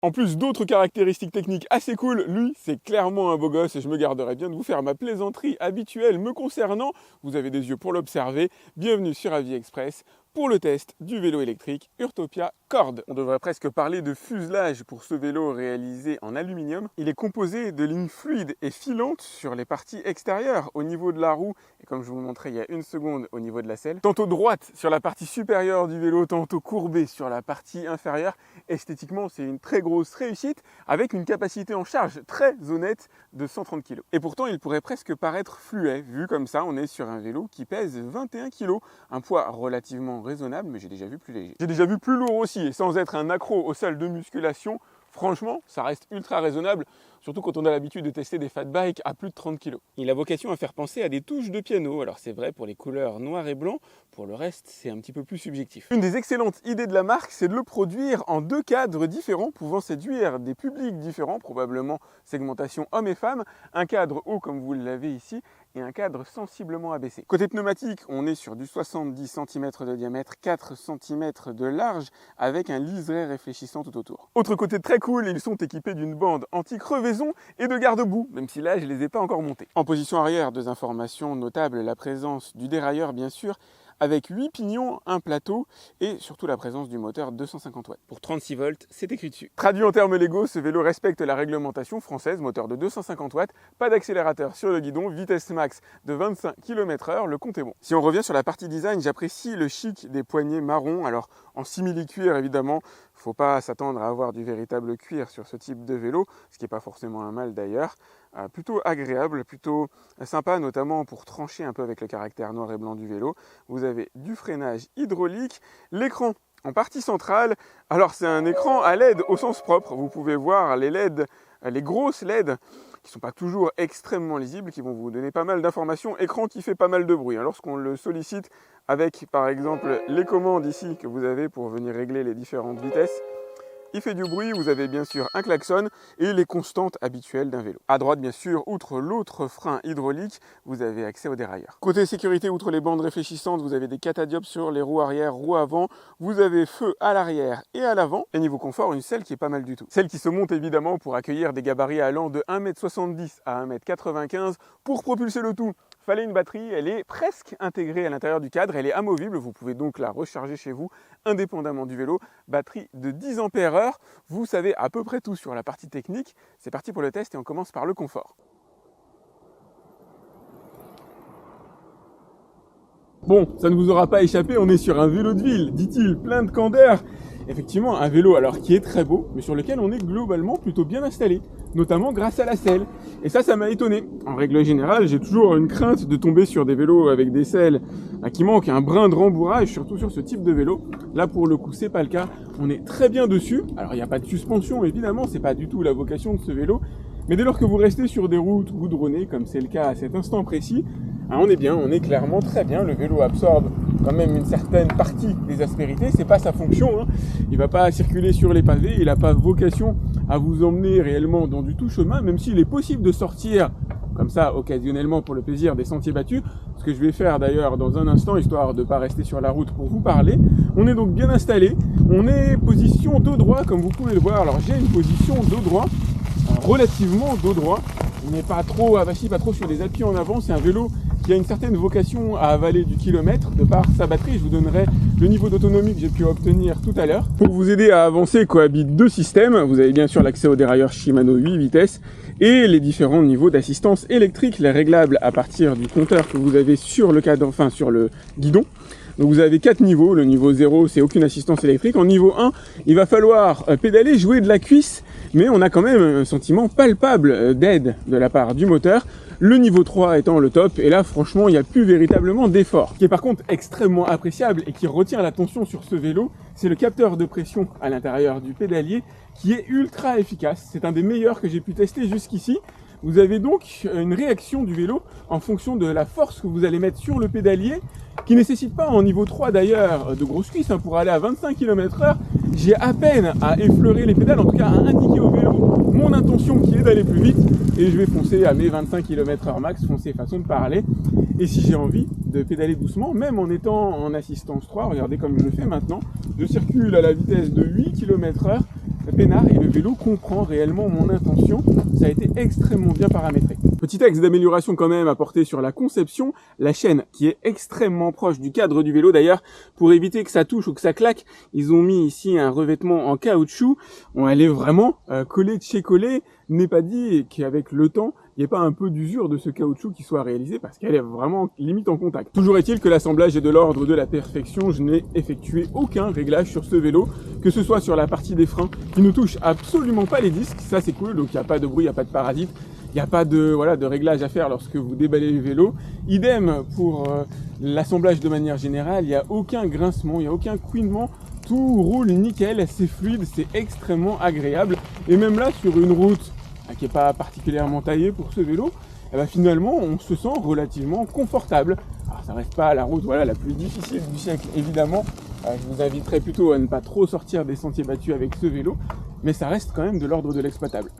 En plus d'autres caractéristiques techniques assez cool, lui, c'est clairement un beau gosse et je me garderai bien de vous faire ma plaisanterie habituelle me concernant. Vous avez des yeux pour l'observer. Bienvenue sur Avis Express pour le test du vélo électrique Urtopia Cord. On devrait presque parler de fuselage pour ce vélo réalisé en aluminium. Il est composé de lignes fluides et filantes sur les parties extérieures au niveau de la roue et comme je vous le montrais il y a une seconde au niveau de la selle. Tantôt droite sur la partie supérieure du vélo, tantôt courbée sur la partie inférieure. Esthétiquement, c'est une très grosse réussite avec une capacité en charge très honnête de 130 kg. Et pourtant, il pourrait presque paraître fluet. Vu comme ça, on est sur un vélo qui pèse 21 kg. Un poids relativement raisonnable, mais j'ai déjà vu plus léger. J'ai déjà vu plus lourd aussi, et sans être un accro aux salles de musculation, franchement, ça reste ultra raisonnable, surtout quand on a l'habitude de tester des fat bikes à plus de 30 kg. Il a vocation à faire penser à des touches de piano, alors c'est vrai pour les couleurs noir et blanc, pour le reste c'est un petit peu plus subjectif. Une des excellentes idées de la marque, c'est de le produire en deux cadres différents, pouvant séduire des publics différents, probablement segmentation hommes et femmes, un cadre haut comme vous l'avez ici, et un cadre sensiblement abaissé. Côté pneumatique, on est sur du 70 cm de diamètre, 4 cm de large, avec un liseré réfléchissant tout autour. Autre côté très cool, ils sont équipés d'une bande anti-crevaison et de garde-boue, même si là je ne les ai pas encore montés. En position arrière, deux informations notables, la présence du dérailleur bien sûr, avec 8 pignons, un plateau et surtout la présence du moteur 250 watts. Pour 36 volts, c'est écrit dessus. Traduit en termes légaux, ce vélo respecte la réglementation française, moteur de 250 watts, pas d'accélérateur sur le guidon, vitesse max de 25 km/h, le compte est bon. Si on revient sur la partie design, j'apprécie le chic des poignées marron, alors en simili-cuir évidemment, faut pas s'attendre à avoir du véritable cuir sur ce type de vélo, ce qui n'est pas forcément un mal d'ailleurs. Plutôt agréable, plutôt sympa, notamment pour trancher un peu avec le caractère noir et blanc du vélo. Vous avez du freinage hydraulique, l'écran en partie centrale. Alors c'est un écran à LED au sens propre. Vous pouvez voir les LED, les grosses LED qui ne sont pas toujours extrêmement lisibles, qui vont vous donner pas mal d'informations. Écran qui fait pas mal de bruit. Lorsqu'on le sollicite avec par exemple les commandes ici que vous avez pour venir régler les différentes vitesses, il fait du bruit, vous avez bien sûr un klaxon et les constantes habituelles d'un vélo. À droite, bien sûr, outre l'autre frein hydraulique, vous avez accès au dérailleur. Côté sécurité, outre les bandes réfléchissantes, vous avez des catadiopes sur les roues arrière, roues avant. Vous avez feu à l'arrière et à l'avant. Et niveau confort, une selle qui est pas mal du tout. Celle qui se monte évidemment pour accueillir des gabarits allant de 1,70 m à 1,95 m. Pour propulser le tout, fallait une batterie, elle est presque intégrée à l'intérieur du cadre, elle est amovible, vous pouvez donc la recharger chez vous indépendamment du vélo. Batterie de 10 ampères-heure, vous savez à peu près tout sur la partie technique. C'est parti pour le test et on commence par le confort. Bon, ça ne vous aura pas échappé, on est sur un vélo de ville, dit-il, plein de candeur. Effectivement, un vélo alors qui est très beau, mais sur lequel on est globalement plutôt bien installé, notamment grâce à la selle. Et ça m'a étonné. En règle générale, j'ai toujours une crainte de tomber sur des vélos avec des selles qui manquent un brin de rembourrage, surtout sur ce type de vélo. Là, pour le coup, c'est pas le cas. On est très bien dessus. Alors, il n'y a pas de suspension, évidemment, c'est pas du tout la vocation de ce vélo. Mais dès lors que vous restez sur des routes goudronnées, comme c'est le cas à cet instant précis, on est bien, on est clairement très bien. Le vélo absorbe quand même une certaine partie des aspérités, c'est pas sa fonction, Il va pas circuler sur les pavés, il n'a pas vocation à vous emmener réellement dans du tout chemin, même s'il est possible de sortir comme ça occasionnellement pour le plaisir des sentiers battus, ce que je vais faire d'ailleurs dans un instant, histoire de ne pas rester sur la route pour vous parler. On est donc bien installé, on est position dos droit comme vous pouvez le voir. Alors j'ai une position dos droit, relativement dos droit, on n'est pas trop avachi, pas trop sur les appuis en avant, c'est un vélo qui a une certaine vocation à avaler du kilomètre de par sa batterie. Je vous donnerai le niveau d'autonomie que j'ai pu obtenir tout à l'heure. Pour vous aider à avancer, cohabitent deux systèmes. Vous avez bien sûr l'accès au dérailleur Shimano 8 vitesses et les différents niveaux d'assistance électrique, les réglables à partir du compteur que vous avez sur le cadre, enfin sur le guidon. Donc vous avez 4 niveaux. Le niveau 0, c'est aucune assistance électrique. En niveau 1, il va falloir pédaler, jouer de la cuisse, mais on a quand même un sentiment palpable d'aide de la part du moteur. Le niveau 3 étant le top, et là franchement il n'y a plus véritablement d'effort. Ce qui est par contre extrêmement appréciable et qui retient l'attention sur ce vélo, c'est le capteur de pression à l'intérieur du pédalier qui est ultra efficace. C'est un des meilleurs que j'ai pu tester jusqu'ici. Vous avez donc une réaction du vélo en fonction de la force que vous allez mettre sur le pédalier, qui ne nécessite pas en niveau 3 d'ailleurs de grosses cuisses pour aller à 25 km/h. J'ai à peine à effleurer les pédales, en tout cas à indiquer au vélo mon intention qui est d'aller plus vite, et je vais foncer à mes 25 km/h max, foncer façon de parler. Et si j'ai envie de pédaler doucement, même en étant en assistance 3, regardez comme je le fais maintenant, je circule à la vitesse de 8 km/h peinard et le vélo comprend réellement mon intention. Ça a été extrêmement bien paramétré. Petit axe d'amélioration quand même apporté sur la conception, la chaîne qui est extrêmement proche du cadre du vélo. D'ailleurs, pour éviter que ça touche ou que ça claque, ils ont mis ici un revêtement en caoutchouc. Elle est vraiment collée de chez collée. N'est pas dit qu'avec le temps, il n'y ait pas un peu d'usure de ce caoutchouc qui soit réalisé parce qu'elle est vraiment limite en contact. Toujours est-il que l'assemblage est de l'ordre de la perfection. Je n'ai effectué aucun réglage sur ce vélo, que ce soit sur la partie des freins qui ne touche absolument pas les disques. Ça c'est cool, donc il n'y a pas de bruit, il n'y a pas de parasites. Il n'y a pas de réglage à faire lorsque vous déballez le vélo. Idem pour l'assemblage de manière générale, il n'y a aucun grincement, il n'y a aucun couinement. Tout roule nickel, c'est fluide, c'est extrêmement agréable. Et même là, sur une route qui n'est pas particulièrement taillée pour ce vélo, finalement, on se sent relativement confortable. Alors, ça reste pas la route la plus difficile du siècle, évidemment. Je vous inviterai plutôt à ne pas trop sortir des sentiers battus avec ce vélo, mais ça reste quand même de l'ordre de l'exploitable.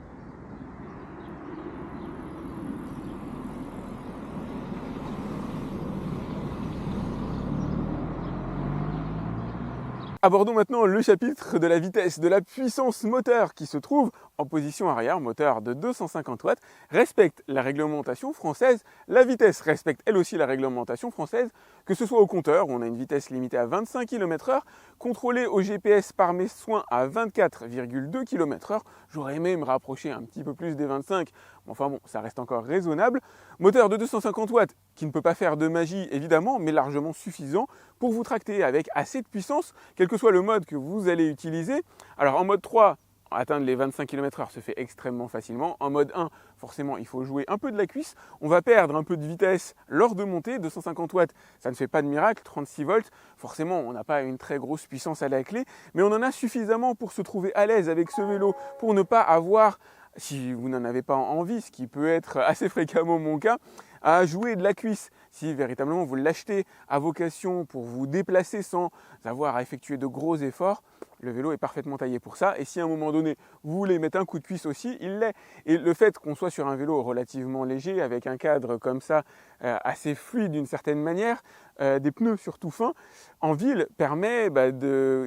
Abordons maintenant le chapitre de la vitesse, de la puissance moteur qui se trouve en position arrière, moteur de 250 watts, respecte la réglementation française. La vitesse respecte elle aussi la réglementation française, que ce soit au compteur, où on a une vitesse limitée à 25 km/h, contrôlée au GPS par mes soins à 24,2 km/h. J'aurais aimé me rapprocher un petit peu plus des 25, mais enfin bon, ça reste encore raisonnable. Moteur de 250 watts qui ne peut pas faire de magie évidemment, mais largement suffisant pour vous tracter avec assez de puissance, quel que soit le mode que vous allez utiliser. Alors en mode 3, atteindre les 25 km/h se fait extrêmement facilement. En mode 1, forcément, il faut jouer un peu de la cuisse. On va perdre un peu de vitesse lors de montée. 250 watts, ça ne fait pas de miracle. 36 volts, forcément, on n'a pas une très grosse puissance à la clé, mais on en a suffisamment pour se trouver à l'aise avec ce vélo, pour ne pas avoir, si vous n'en avez pas envie, ce qui peut être assez fréquemment mon cas, à jouer de la cuisse. Si véritablement vous l'achetez à vocation pour vous déplacer sans avoir à effectuer de gros efforts, le vélo est parfaitement taillé pour ça. Et si à un moment donné, vous voulez mettre un coup de cuisse aussi, il l'est. Et le fait qu'on soit sur un vélo relativement léger, avec un cadre comme ça, assez fluide d'une certaine manière, des pneus surtout fins, en ville permet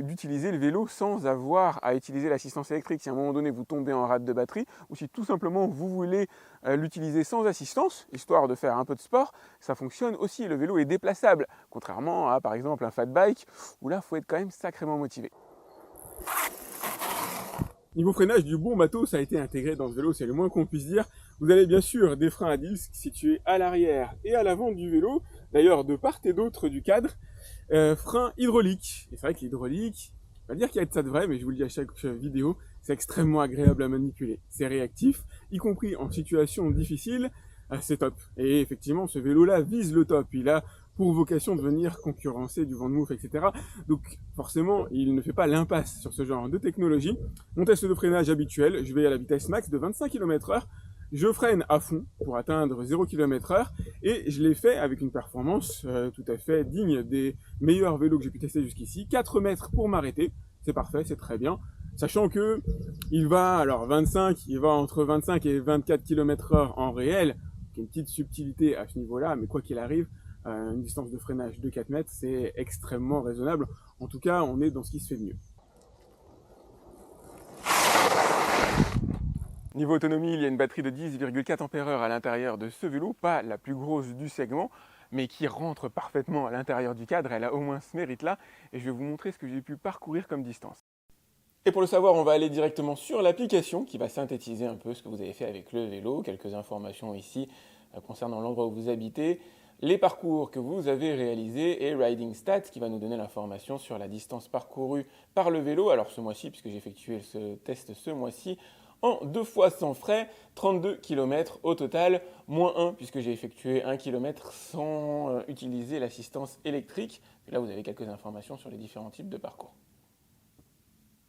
d'utiliser le vélo sans avoir à utiliser l'assistance électrique. Si à un moment donné vous tombez en rate de batterie, ou si tout simplement vous voulez l'utiliser sans assistance, histoire de faire un peu de sport, ça fonctionne aussi. Le vélo est déplaçable, contrairement à par exemple un fat bike, où là il faut être quand même sacrément motivé. Niveau freinage, du bon matos a été intégré dans ce vélo, c'est le moins qu'on puisse dire. Vous avez bien sûr des freins à disque situés à l'arrière et à l'avant du vélo, d'ailleurs de part et d'autre du cadre. Frein hydraulique. Et c'est vrai que l'hydraulique, je vais pas dire qu'il y a de ça de vrai, mais je vous le dis à chaque vidéo, c'est extrêmement agréable à manipuler. C'est réactif, y compris en situation difficile, c'est top. Et effectivement, ce vélo-là vise le top. Il a pour vocation de venir concurrencer du vent de mouf, etc. Donc forcément, il ne fait pas l'impasse sur ce genre de technologie. Mon test de freinage habituel, je vais à la vitesse max de 25 km/h. Je freine à fond pour atteindre 0 km/h et je l'ai fait avec une performance tout à fait digne des meilleurs vélos que j'ai pu tester jusqu'ici. 4 mètres pour m'arrêter, c'est parfait, c'est très bien. Sachant que il va entre 25 et 24 km/h en réel. Il y a une petite subtilité à ce niveau-là, mais quoi qu'il arrive, une distance de freinage de 4 mètres, c'est extrêmement raisonnable. En tout cas, on est dans ce qui se fait de mieux. Niveau autonomie, il y a une batterie de 10,4 Ah à l'intérieur de ce vélo, pas la plus grosse du segment, mais qui rentre parfaitement à l'intérieur du cadre. Elle a au moins ce mérite-là, et je vais vous montrer ce que j'ai pu parcourir comme distance. Et pour le savoir, on va aller directement sur l'application qui va synthétiser un peu ce que vous avez fait avec le vélo, quelques informations ici concernant l'endroit où vous habitez, les parcours que vous avez réalisés et Riding Stats qui va nous donner l'information sur la distance parcourue par le vélo. Alors ce mois-ci, puisque j'ai effectué ce test ce mois-ci, en 2 fois sans frais, 32 km au total, moins 1 puisque j'ai effectué 1 km sans utiliser l'assistance électrique. Et là, vous avez quelques informations sur les différents types de parcours.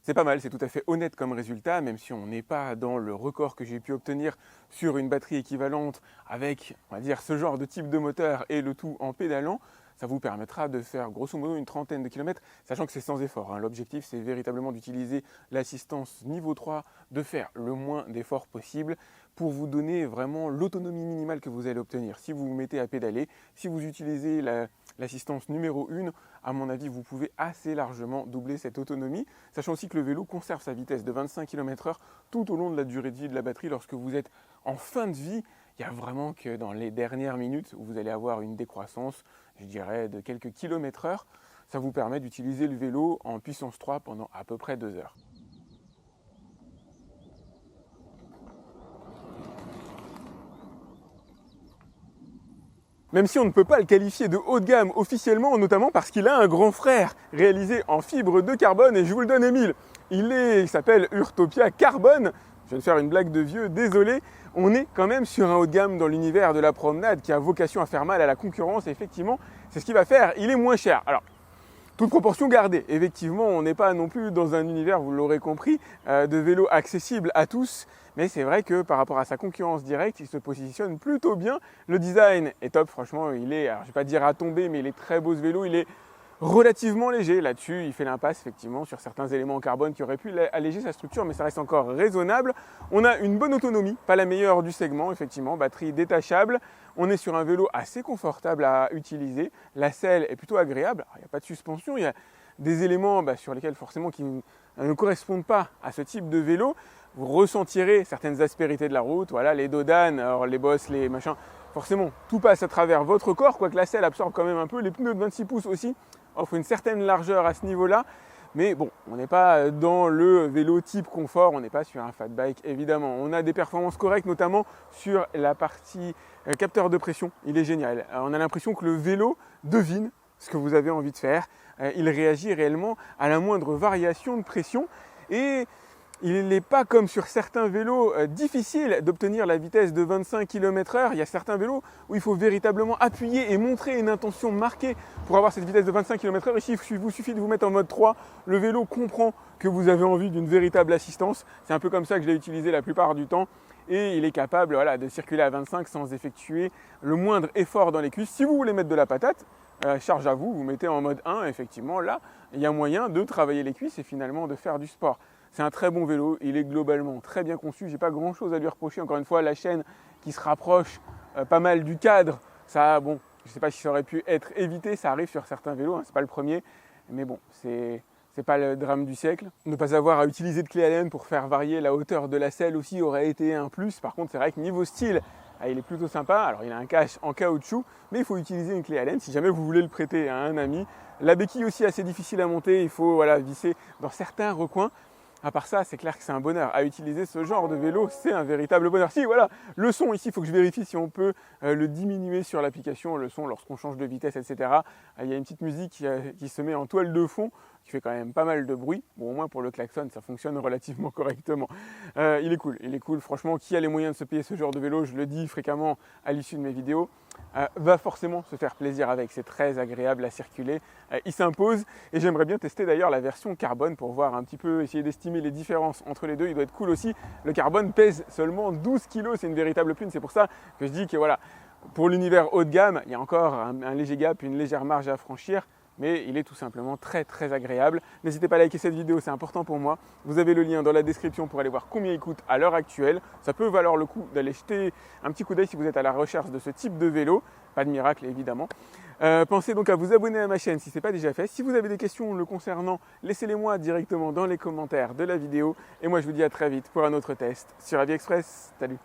C'est pas mal, c'est tout à fait honnête comme résultat, même si on n'est pas dans le record que j'ai pu obtenir sur une batterie équivalente avec, on va dire, ce genre de type de moteur et le tout en pédalant. Ça vous permettra de faire grosso modo une trentaine de kilomètres, sachant que c'est sans effort. L'objectif, c'est véritablement d'utiliser l'assistance niveau 3, de faire le moins d'efforts possible pour vous donner vraiment l'autonomie minimale que vous allez obtenir. Si vous vous mettez à pédaler, si vous utilisez l'assistance numéro 1, à mon avis, vous pouvez assez largement doubler cette autonomie, sachant aussi que le vélo conserve sa vitesse de 25 km/h tout au long de la durée de vie de la batterie. Lorsque vous êtes en fin de vie, il n'y a vraiment que dans les dernières minutes où vous allez avoir une décroissance, je dirais, de quelques kilomètres/heure. Ça vous permet d'utiliser le vélo en puissance 3 pendant à peu près 2 heures. Même si on ne peut pas le qualifier de haut de gamme officiellement, notamment parce qu'il a un grand frère réalisé en fibre de carbone, et je vous le donne Émile, il s'appelle Urtopia Carbone. Je viens de faire une blague de vieux, désolé. On est quand même sur un haut de gamme dans l'univers de la promenade qui a vocation à faire mal à la concurrence, et effectivement, c'est ce qu'il va faire, il est moins cher. Alors, toute proportion gardée, effectivement, on n'est pas non plus dans un univers, vous l'aurez compris, de vélos accessibles à tous, mais c'est vrai que par rapport à sa concurrence directe, il se positionne plutôt bien. Le design est top, franchement, il est, alors je ne vais pas dire à tomber, mais il est très beau ce vélo, il est relativement léger. Là-dessus, il fait l'impasse effectivement sur certains éléments en carbone qui auraient pu alléger sa structure, mais ça reste encore raisonnable. On a une bonne autonomie, pas la meilleure du segment, effectivement, batterie détachable. On est sur un vélo assez confortable à utiliser. La selle est plutôt agréable. Alors, il n'y a pas de suspension, il y a des éléments sur lesquels forcément qui ne correspondent pas à ce type de vélo. Vous ressentirez certaines aspérités de la route, voilà, les dodanes, alors les bosses, les machins. Forcément, tout passe à travers votre corps, quoique la selle absorbe quand même un peu. Les pneus de 26 pouces aussi offrent une certaine largeur à ce niveau-là. Mais bon, on n'est pas dans le vélo type confort, on n'est pas sur un fat bike évidemment. On a des performances correctes, notamment sur la partie capteur de pression. Il est génial. On a l'impression que le vélo devine ce que vous avez envie de faire. Il réagit réellement à la moindre variation de pression. Et il n'est pas comme sur certains vélos difficiles d'obtenir la vitesse de 25 km/h. Il y a certains vélos où il faut véritablement appuyer et montrer une intention marquée pour avoir cette vitesse de 25 km/h. Ici, il vous suffit de vous mettre en mode 3. Le vélo comprend que vous avez envie d'une véritable assistance. C'est un peu comme ça que je l'ai utilisé la plupart du temps. Et il est capable de circuler à 25 sans effectuer le moindre effort dans les cuisses. Si vous voulez mettre de la patate, charge à vous, vous mettez en mode 1. Effectivement, là, il y a moyen de travailler les cuisses et finalement de faire du sport. C'est un très bon vélo, il est globalement très bien conçu, j'ai pas grand chose à lui reprocher. Encore une fois, la chaîne qui se rapproche pas mal du cadre, ça, bon, je sais pas si ça aurait pu être évité, ça arrive sur certains vélos, c'est pas le premier, mais bon, c'est pas le drame du siècle. Ne pas avoir à utiliser de clé Allen pour faire varier la hauteur de la selle aussi aurait été un plus. Par contre, c'est vrai que niveau style, il est plutôt sympa. Alors, il a un cache en caoutchouc, mais il faut utiliser une clé Allen si jamais vous voulez le prêter à un ami. La béquille aussi assez difficile à monter, il faut visser dans certains recoins. À part ça, c'est clair que c'est un bonheur. À utiliser ce genre de vélo, c'est un véritable bonheur. Si, voilà, le son ici, il faut que je vérifie si on peut le diminuer sur l'application, le son lorsqu'on change de vitesse, etc. Il y a une petite musique qui se met en toile de fond, qui fait quand même pas mal de bruit. Bon, au moins pour le klaxon, ça fonctionne relativement correctement. Il est cool. Franchement, qui a les moyens de se payer ce genre de vélo, je le dis fréquemment à l'issue de mes vidéos, va forcément se faire plaisir avec. C'est très agréable à circuler. Il s'impose et j'aimerais bien tester d'ailleurs la version carbone pour voir un petit peu, essayer d'estimer les différences entre les deux. Il doit être cool aussi. Le carbone pèse seulement 12 kg, c'est une véritable pune. C'est pour ça que je dis que voilà, pour l'univers haut de gamme, il y a encore un léger gap, une légère marge à franchir. Mais il est tout simplement très très agréable. N'hésitez pas à liker cette vidéo, c'est important pour moi. Vous avez le lien dans la description pour aller voir combien il coûte à l'heure actuelle. Ça peut valoir le coup d'aller jeter un petit coup d'œil si vous êtes à la recherche de ce type de vélo. Pas de miracle évidemment. Pensez donc à vous abonner à ma chaîne si ce n'est pas déjà fait. Si vous avez des questions le concernant, laissez-les moi directement dans les commentaires de la vidéo. Et moi je vous dis à très vite pour un autre test sur AviExpress. Salut!